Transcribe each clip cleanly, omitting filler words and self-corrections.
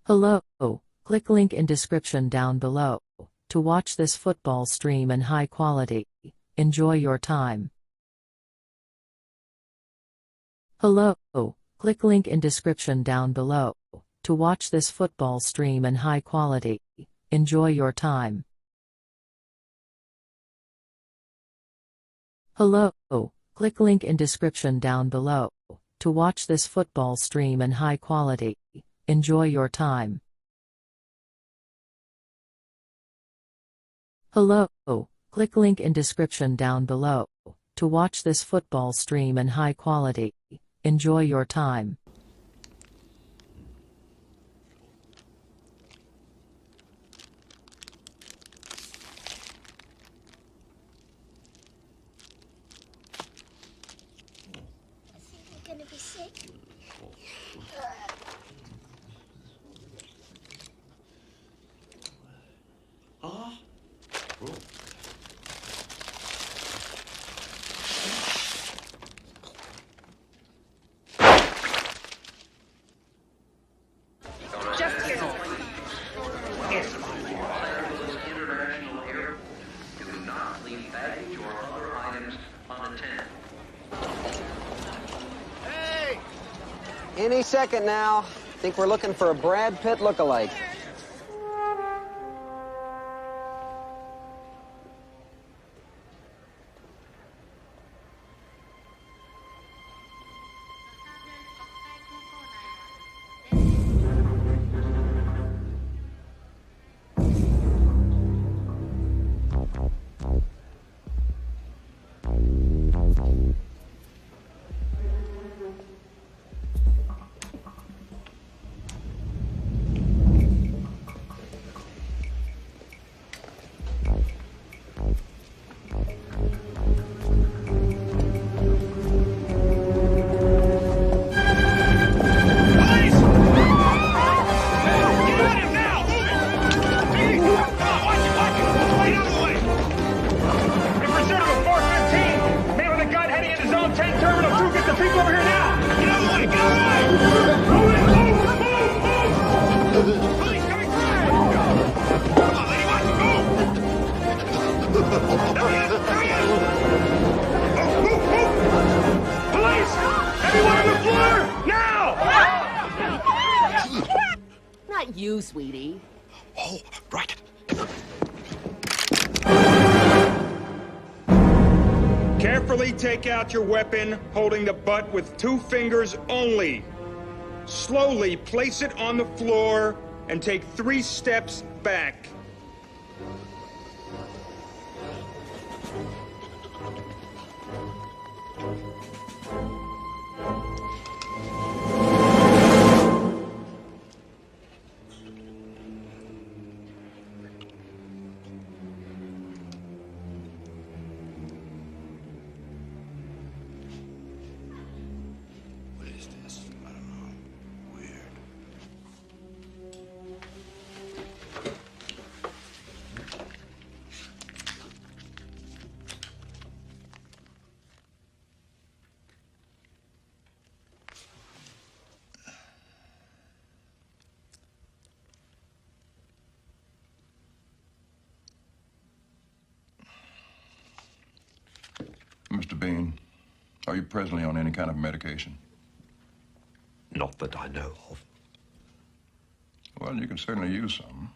Hello, click link in description down below to watch this football stream in high quality. Enjoy your time. Hello, click link in description down below to watch this football stream in high quality. Enjoy your time. Hello, click link in description down below to watch this football stream in high quality. Enjoy your time. Hello, click link in description down below to watch this football stream in high quality. Enjoy your time. I think we're gonna be sick. Any second now. Think we're looking for a Brad Pitt look-alike. Not you, sweetie. Oh, right. Carefully take out your weapon, holding the butt with 2 fingers only. Slowly place it on the floor and take 3 steps back. Mr. Bean, are you presently on any kind of medication? Not that I know of. Well, you can certainly use some.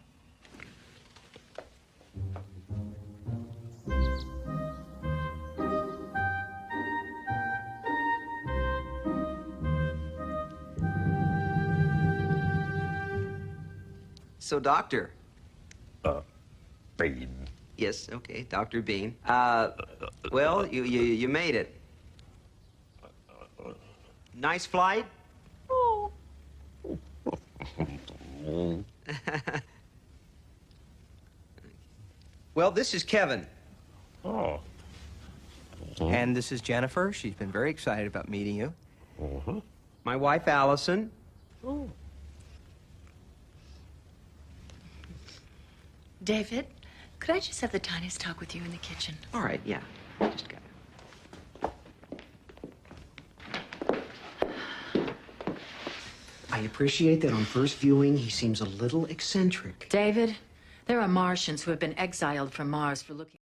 So, Doctor. Bean. Yes, okay, Dr. Bean. Well, you made it. Nice flight? Oh. Well, this is Kevin. Oh. And this is Jennifer. She's been very excited about meeting you. My wife, Allison. David, could I just have the tiniest talk with you in the kitchen? All right, yeah. Just got it. I I appreciate that on first viewing, he seems a little eccentric. David, there are Martians who have been exiled from Mars for looking.